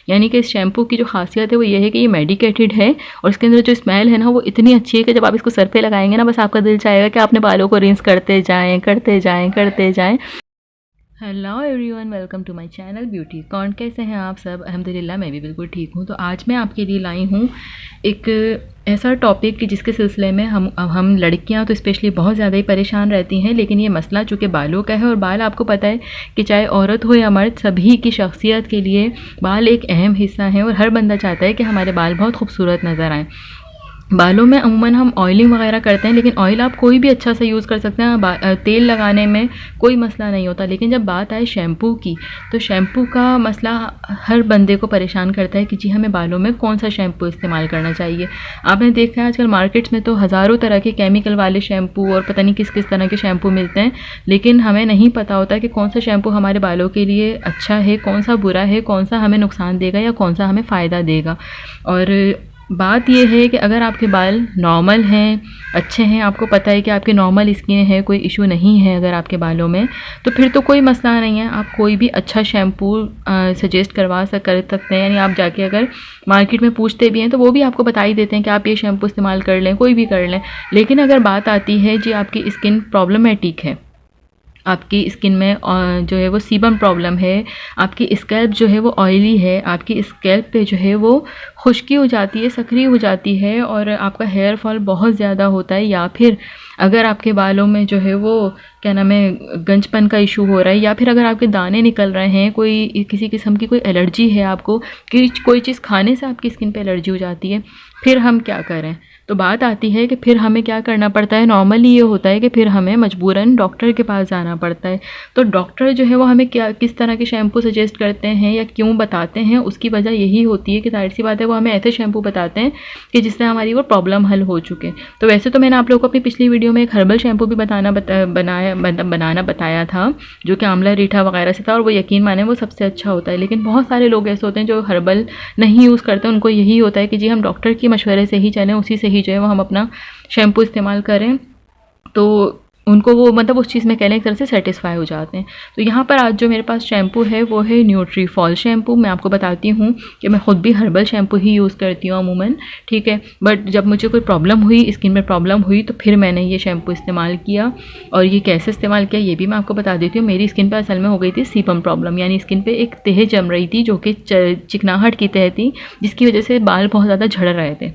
यानी कि इस शैम्पू की जो खासियत है वो ये है कि ये मेडिकेटेड है और इसके अंदर जो स्मेल है ना वो इतनी अच्छी है कि जब आप इसको सर पे लगाएंगे ना बस आपका दिल चाहेगा कि आपने बालों को रिंस करते जाएं करते जाएं करते जाएं। Hello everyone, welcome to my channel beauty corn. कैसे हैं आप सब? अल्हम्दुलिल्लाह मैं भी बिल्कुल ठीक हूँ। तो आज मैं आपके लिए लाई हूँ एक ऐसा टॉपिक कि जिसके सिलसिले में हम लड़कियां तो स्पेशली बहुत ज़्यादा ही परेशान रहती हैं। लेकिन ये मसला चूँकि बालों का है और बाल आपको पता है कि चाहे औरत हो या मर्द, सभी की शख्सियत के लिए बाल एक अहम हिस्सा है और हर बंदा चाहता है कि हमारे बाल बहुत खूबसूरत नज़र आएँ। बालों में अमूमन हम ऑयलिंग वगैरह करते हैं, लेकिन ऑयल आप कोई भी अच्छा सा यूज़ कर सकते हैं, तेल लगाने में कोई मसला नहीं होता। लेकिन जब बात आए शैम्पू की, तो शैम्पू का मसला हर बंदे को परेशान करता है कि जी हमें बालों में कौन सा शैम्पू इस्तेमाल करना चाहिए। आपने देखा है आजकल मार्केट्स में तो हज़ारों तरह के केमिकल वाले शैम्पू और पता नहीं किस किस तरह के शैम्पू मिलते हैं, लेकिन हमें नहीं पता होता कि कौन सा शैम्पू हमारे बालों के लिए अच्छा है, कौन सा बुरा है, कौन सा हमें नुकसान देगा या कौन सा हमें फ़ायदा देगा। और बात यह है कि अगर आपके बाल नॉर्मल हैं, अच्छे हैं, आपको पता है कि आपकी नॉर्मल स्किन है, कोई इशू नहीं है अगर आपके बालों में, तो फिर तो कोई मसला नहीं है। आप कोई भी अच्छा शैम्पू सजेस्ट कर सकते हैं। यानी आप जाके अगर मार्केट में पूछते भी हैं तो वो भी आपको बता ही देते हैं कि आप ये शैम्पू इस्तेमाल कर लें, कोई भी कर लें। लेकिन अगर बात आती है जी आपकी स्किन प्रॉब्लमेटिक है, आपकी स्किन में जो है वो सीबम प्रॉब्लम है, आपकी स्कैल्प जो है वो ऑयली है, आपकी स्कैल्प पे जो है वो खुश्की हो जाती है, सक्रिय हो जाती है और आपका हेयर फॉल बहुत ज़्यादा होता है, या फिर अगर आपके बालों में जो है वो क्या नाम है गंजपन का इशू हो रहा है, या फिर अगर आपके दाने निकल रहे हैं, कोई किसी किस्म की कोई एलर्जी है आपको, कि कोई चीज़ खाने से आपकी स्किन पे एलर्जी हो जाती है, फिर हम क्या करें? तो बात आती है कि फिर हमें क्या करना पड़ता है। नॉर्मली ये होता है कि फिर हमें मजबूरन डॉक्टर के पास जाना पड़ता है। तो डॉक्टर जो है वो हमें किस तरह के शैम्पू सजेस्ट करते हैं या क्यों बताते हैं, उसकी वजह यही होती है कि जाहिर सी बात है वो हमें ऐसे शैम्पू बताते हैं कि जिससे हमारी वो प्रॉब्लम हल हो चुके। तो वैसे तो मैंने आप लोगों को अपनी पिछली वीडियो में एक हर्बल शैम्पू भी बनाना बताया था, जो कि आंवला रीठा वगैरह से था, और वो यकीन माने वो सबसे अच्छा होता है। लेकिन बहुत सारे लोग ऐसे होते हैं जो हर्बल नहीं यूज़ करते, उनको यही होता है कि जी हम डॉक्टर की मशवरे से ही चलें, उसी से ही जो है वो हम अपना शैम्पू इस्तेमाल करें, तो उनको वो मतलब उस चीज़ में कहने एक तरह से सेटिस्फाई हो जाते हैं। तो यहाँ पर आज जो मेरे पास शैम्पू है वो है न्यूट्रीफॉल शैम्पू। मैं आपको बताती हूँ कि मैं ख़ुद भी हर्बल शैम्पू ही यूज़ करती हूँ अमूमन, ठीक है। बट जब मुझे कोई प्रॉब्लम हुई, स्किन में प्रॉब्लम हुई, तो फिर मैंने ये शैम्पू इस्तेमाल किया। और ये कैसे इस्तेमाल किया ये भी मैं आपको बता देती हूँ। मेरी स्किन पर असल में हो गई थी सीबम प्रॉब्लम, यानी स्किन पर एक तह जम रही थी जो कि चिकनाहट की तह थी, जिसकी वजह से बाल बहुत ज़्यादा झड़ रहे थे।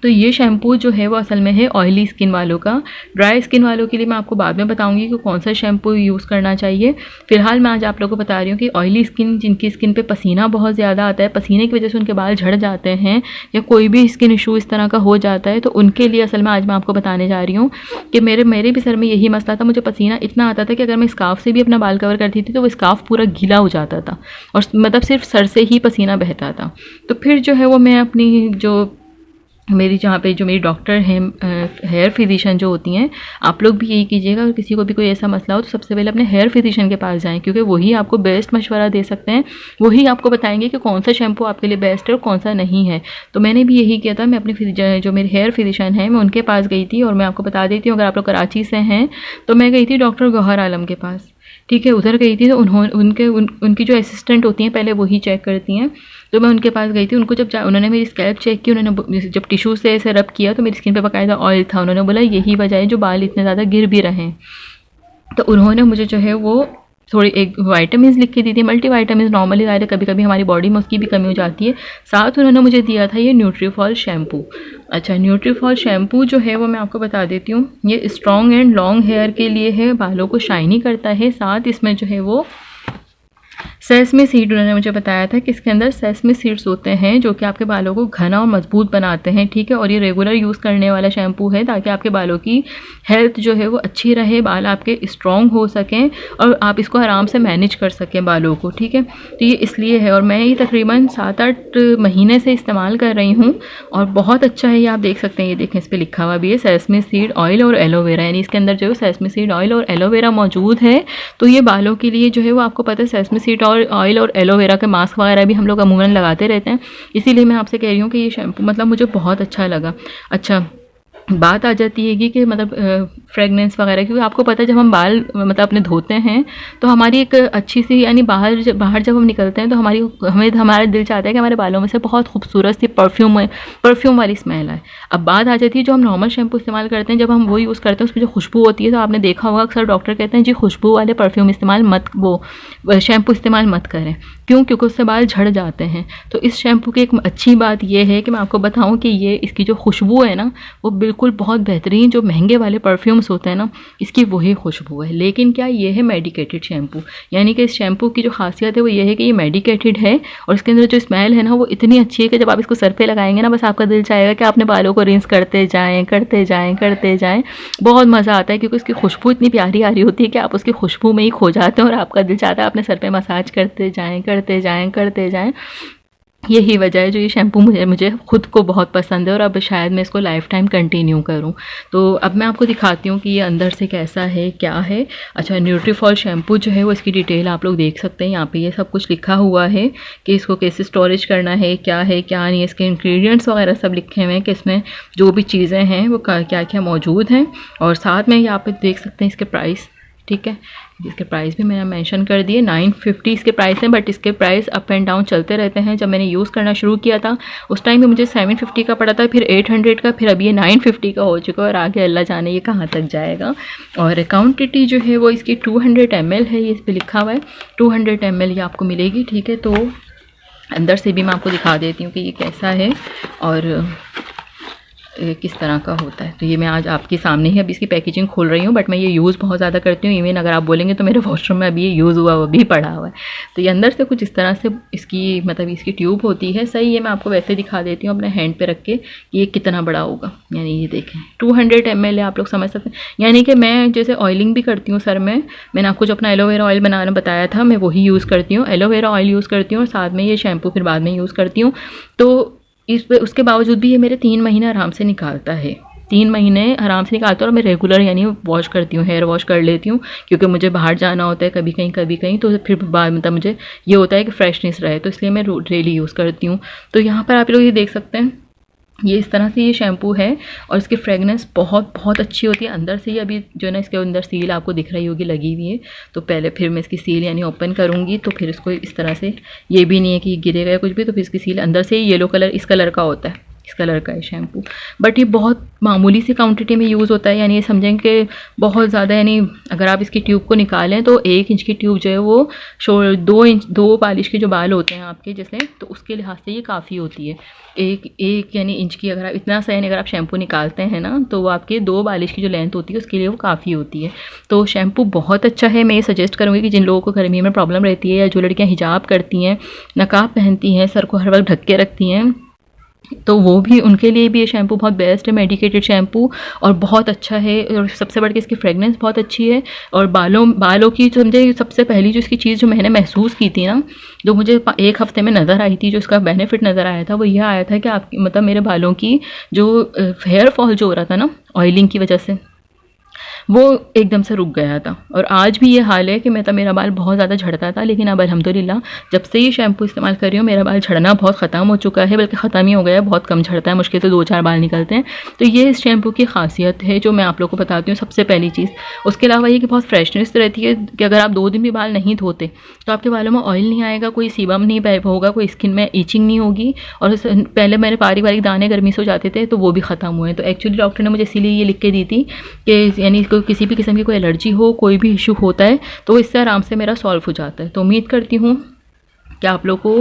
तो ये शैम्पू जो है वो असल में है ऑयली स्किन वालों का। ड्राई स्किन वालों के लिए मैं आपको बाद में बताऊंगी कि कौन सा शैम्पू यूज़ करना चाहिए। फिलहाल मैं आज आप लोगों को बता रही हूँ कि ऑयली स्किन, जिनकी स्किन पे पसीना बहुत ज़्यादा आता है, पसीने की वजह से उनके बाल झड़ जाते हैं या कोई भी स्किन इशू इस तरह का हो जाता है, तो उनके लिए असल में आज मैं आपको बताने जा रही हूँ कि मेरे भी सर में यही मसला था। मुझे पसीना इतना आता था कि अगर मैं स्कार्फ से भी अपना बाल कवर करती थी तो वो स्कार्फ पूरा गीला हो जाता था और मतलब सिर्फ सर से ही पसीना बहता था। तो फिर जो है वो मैं अपनी जो मेरी डॉक्टर हैं, हेयर फिजिशियन जो होती हैं, आप लोग भी यही कीजिएगा। अगर किसी को भी कोई ऐसा मसला हो तो सबसे पहले अपने हेयर फिजिशियन के पास जाएं, क्योंकि वही आपको बेस्ट मशवरा दे सकते हैं, वही आपको बताएंगे कि कौन सा शैम्पू आपके लिए बेस्ट है और कौन सा नहीं है। तो मैंने भी यही किया था। मैं अपने जो मेरे हेयर फिजिशियन हैं मैं उनके पास गई थी, और मैं आपको बता देती हूँ अगर आप लोग कराची से हैं तो मैं गई थी डॉक्टर गौहर आलम के पास, ठीक है। उधर गई थी तो उनकी जो असिस्टेंट होती हैं पहले वही चेक करती हैं, तो मैं उनके पास गई थी। उनको जब उन्होंने मेरी स्कैल्प चेक की, उन्होंने जब टिश्यू से ऐसे रब किया तो मेरी स्किन पे बाकायदा ऑयल था। उन्होंने बोला यही वजह है जो बाल इतने ज़्यादा गिर भी रहे हैं। तो उन्होंने मुझे जो है वो थोड़ी एक वाइटामिन लिख के दी थी, मल्टी वाइटामिन। नॉर्मली आए कभी कभी हमारी बॉडी में उसकी भी कमी हो जाती है। साथ उन्होंने मुझे दिया था ये न्यूट्रीफॉल शैम्पू। अच्छा, न्यूट्रीफॉल शैम्पू जो है वो मैं आपको बता देती हूँ, ये स्ट्रॉन्ग एंड लॉन्ग हेयर के लिए है, बालों को शाइनी करता है। साथ इसमें जो है वो सेसमी सीड, उन्होंने मुझे बताया था कि इसके अंदर सेसमी सीड्स होते हैं जो कि आपके बालों को घना और मजबूत बनाते हैं, ठीक है। और ये रेगुलर यूज़ करने वाला शैम्पू है ताकि आपके बालों की हेल्थ जो है वो अच्छी रहे, बाल आपके स्ट्रॉन्ग हो सकें और आप इसको आराम से मैनेज कर सकें बालों को, ठीक है। तो ये इसलिए है, और मैं ये तकरीबन 7-8 महीने से इस्तेमाल कर रही हूँ और बहुत अच्छा है। ये आप देख सकते हैं, ये देखें इस पर लिखा हुआ भी है सेसमी सीड ऑयल और एलोवेरा, यानी इसके अंदर जो है सेसमी सीड ऑयल और एलोवेरा मौजूद है। तो ये बालों के लिए जो है वो आपको पता है सेसमी सीड ऑयल और एलोवेरा के मास्क वगैरह भी हम लोग अमूमन लगाते रहते हैं, इसीलिए मैं आपसे कह रही हूँ कि ये शैम्पू मतलब मुझे बहुत अच्छा लगा। अच्छा, बात आ जाती है कि मतलब फ्रेगनेंस वगैरह, क्योंकि आपको पता है जब हम बाल मतलब अपने धोते हैं तो हमारी एक अच्छी सी यानी बाहर जब हम निकलते हैं तो हमारा दिल चाहता है कि हमारे बालों में से बहुत खूबसूरत सी परफ्यूम वाली स्मेल आए। अब बात आ जाती है जो हम नॉर्मल शैम्पू इस्तेमाल करते हैं, जब हम वो यूज़ करते हैं उसमें जो खुशबू होती है, तो आपने देखा होगा अक्सर डॉक्टर कहते हैं जी खुशबू वाले परफ्यूम इस्तेमाल मत, वो शैम्पू इस्तेमाल मत करें। क्यों? क्योंकि उससे बाल झड़ जाते हैं। तो इस शैम्पू की एक अच्छी बात यह है कि मैं आपको बताऊं कि ये इसकी जो खुशबू है ना वो बिल्कुल बहुत बेहतरीन, जो महंगे वाले परफ्यूम्स होते हैं ना इसकी वही खुशबू है। लेकिन क्या ये है मेडिकेटेड शैम्पू, यानी कि इस शैम्पू की जो खासियत है वो ये है कि ये मेडिकेटेड है और इसके अंदर जो स्मेल है ना वो इतनी अच्छी है कि जब आप इसको सर पे लगाएंगे ना बस आपका दिल चाहेगा कि आपने बालों को रिंस करते जाएँ करते जाएँ करते जाएँ। बहुत मज़ा आता है क्योंकि उसकी खुशबू इतनी प्यारी आ रही होती है कि आप उसकी खुशबू में ही खो जाते हैं और आपका दिल चाहता है अपने सर पे मसाज करते जाएँ करते जाएँ करते जाएँ। यही वजह है जो ये शैम्पू मुझे खुद को बहुत पसंद है और अब शायद मैं इसको लाइफ टाइम कंटिन्यू करूं। तो अब मैं आपको दिखाती हूँ कि ये अंदर से कैसा है, क्या है। अच्छा, न्यूट्रीफॉल शैम्पू जो है वो इसकी डिटेल आप लोग देख सकते हैं, यहाँ पे ये सब कुछ लिखा हुआ है कि इसको कैसे स्टोरेज करना है क्या नहीं, इसके इंग्रेडिएंट्स वगैरह सब लिखे हुए हैं कि इसमें जो भी चीज़ें हैं वो क्या क्या मौजूद हैं। और साथ में यहाँ पे देख सकते हैं इसके प्राइस, ठीक है, इसके प्राइस भी मैंने मेंशन कर दिए। 950 इसके प्राइस हैं, बट इसके प्राइस अप एंड डाउन चलते रहते हैं। जब मैंने यूज़ करना शुरू किया था उस टाइम भी मुझे 750 का पड़ा था, फिर 800 का, फिर अभी ये 950 का हो चुका है और आगे अल्लाह जाने ये कहाँ तक जाएगा। और क्वांटिटी जो है वो इसकी 200 ml है, ये इस पर लिखा हुआ है 200 ml ये आपको मिलेगी, ठीक है। तो अंदर से भी मैं आपको दिखा देती हूँ कि ये कैसा है और किस तरह का होता है। तो ये मैं आज आपके सामने ही अभी इसकी पैकेजिंग खोल रही हूँ, बट मैं ये यूज़ बहुत ज़्यादा करती हूँ। इवन अगर आप बोलेंगे तो मेरे वॉशरूम में अभी ये यूज़ हुआ वो भी पड़ा हुआ है। तो ये अंदर से कुछ इस तरह से इसकी मतलब इसकी ट्यूब होती है। सही है, मैं आपको वैसे दिखा देती हूँ अपने हैंड पे रख के कि ये कितना बड़ा होगा। यानी ये देखें 200 ml है, आप लोग समझ सकते हैं। यानी कि मैं जैसे ऑयलिंग भी करती हूँ सर में, मैंने आपको जो अपना एलोवेरा ऑयल बनाना बताया था मैं वही यूज़ करती हूँ, एलोवेरा ऑयल यूज़ करती हूँ और साथ में ये शैम्पू फिर बाद में यूज़ करती हूँ। तो उसके बावजूद भी ये मेरे 3 महीने आराम से निकालता है, 3 महीने आराम से निकालता है। और मैं रेगुलर यानी वॉश करती हूँ, हेयर वॉश कर लेती हूँ क्योंकि मुझे बाहर जाना होता है कभी कहीं, तो फिर बाद मतलब मुझे ये होता है कि फ्रेशनेस रहे, तो इसलिए मैं डेली यूज़ करती हूँ। तो यहाँ पर आप लोग ये देख सकते हैं ये इस तरह से ये शैम्पू है और इसकी फ्रेगनेंस बहुत अच्छी होती है। अंदर से ही अभी जो है ना इसके अंदर सील आपको दिख रही होगी लगी हुई है, तो पहले फिर मैं इसकी सील यानी ओपन करूँगी तो फिर इसको इस तरह से, ये भी नहीं है कि गिरेगा या कुछ भी, तो फिर इसकी सील अंदर से ही येलो कलर इस कलर का होता है, इस कलर का है शैम्पू। बट ये बहुत मामूली सी क्वांटिटी में यूज़ होता है, यानी ये समझें कि बहुत ज़्यादा, यानी अगर आप इसकी ट्यूब को निकालें तो 1 इंच की ट्यूब जो है वो 2 पालिश के जो बाल होते हैं आपके जैसे, तो उसके लिहाज से ये काफ़ी होती है। एक यानी इंच की अगर आप इतना सा यानी अगर आप शैम्पू निकालते हैं ना तो वो आपके 2 बालिश की जो लेंथ होती है उसके लिए वो काफ़ी होती है। तो शैम्पू बहुत अच्छा है। मैं ये सजेस्ट करूँगी कि जिन लोगों को गर्मी में प्रॉब्लम रहती है या जो लड़कियाँ हिजाब करती हैं, नकाब पहनती हैं, सर को हर वक्त ढक के रखती हैं, तो वो भी उनके लिए भी ये शैम्पू बहुत बेस्ट है, मेडिकेटेड शैम्पू और बहुत अच्छा है। और सबसे बढ़ के इसकी फ्रेगनेंस बहुत अच्छी है। और बालों की समझे सबसे पहली जो इसकी चीज़ जो मैंने महसूस की थी ना, जो मुझे 1 हफ्ते में नज़र आई थी, जो इसका बेनिफिट नज़र आया था वो यह आया था कि आपकी मतलब मेरे बालों की जो हेयर फॉल जो हो रहा था ना ऑयलिंग की वजह से, वो एकदम से रुक गया था। और आज भी ये हाल है कि मेरा बाल बहुत ज़्यादा झड़ता था, लेकिन अब अल्हम्दुलिल्लाह जब से ये शैम्पू इस्तेमाल कर रही हूँ मेरा बाल झड़ना बहुत ख़त्म हो चुका है, बल्कि ख़त्म ही हो गया है, बहुत कम झड़ता है, मुश्किल से 2-4 बाल निकलते हैं। तो ये इस शैम्पू की खासियत है जो मैं आप लोग को बताती हूँ सबसे पहली चीज़। उसके अलावा ये कि बहुत फ्रेशनेस रहती है कि अगर आप 2 दिन भी बाल नहीं धोते तो आपके बालों में ऑयल नहीं आएगा, कोई सीबम नहीं होगा, कोई स्किन में ईचिंग नहीं होगी। और पहले मेरे बारीक दाने गर्मी से हो जाते थे तो वो भी ख़त्म हुए। तो एक्चुअली डॉक्टर ने मुझे इसीलिए ये लिख के दी थी कि यानी किसी भी किस्म की कोई एलर्जी हो, कोई भी इशू होता है तो इससे आराम से मेरा सॉल्व हो जाता है। तो उम्मीद करती हूँ कि आप लोग को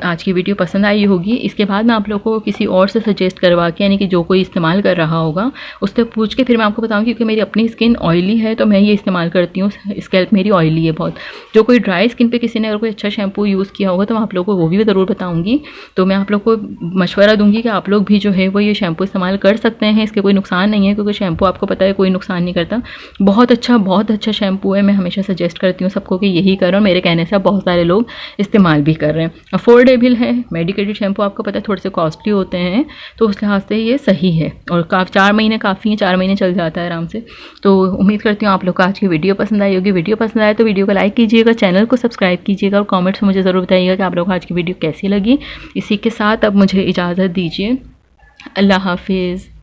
आज की वीडियो पसंद आई होगी। इसके बाद मैं आप लोग को किसी और से सजेस्ट करवा के, यानी कि जो कोई इस्तेमाल कर रहा होगा उससे पूछ के फिर मैं आपको बताऊंगी, क्योंकि मेरी अपनी स्किन ऑयली है तो मैं ये इस्तेमाल करती हूँ, स्कैल्प मेरी ऑयली है बहुत। जो कोई ड्राई स्किन पे किसी ने अगर कोई अच्छा शैम्पू यूज़ किया होगा तो मैं आप लोग को वो भी ज़रूर बताऊँगी। तो मैं आप लोग को मशवरा दूँगी कि आप लोग भी जो है वो ये शैम्पू इस्तेमाल कर सकते हैं, इसके कोई नुकसान नहीं है, क्योंकि शैम्पू आपको पता है कोई नुकसान नहीं करता। बहुत अच्छा शैम्पू है, मैं हमेशा सजेस्ट करती हूँ सबको कि यही करो। मेरे कहने से बहुत सारे लोग इस्तेमाल भी कर रहे हैं। अफोर्डेबल है, मेडिकेटेड शैम्पू आपको पता है थोड़े से कॉस्टली होते हैं, तो उस लिहाज से ये सही है। और 4 महीने काफ़ी हैं, 4 महीने चल जाता है आराम से। तो उम्मीद करती हूँ आप लोग को आज की वीडियो पसंद आई होगी। वीडियो पसंद आए तो वीडियो को लाइक कीजिएगा, चैनल को सब्सक्राइब कीजिएगा और कॉमेंट्स में मुझे ज़रूर बताइएगा कि आप लोग को आज की वीडियो कैसी लगी। इसी के साथ अब मुझे इजाज़त दीजिए, अल्लाह हाफिज़।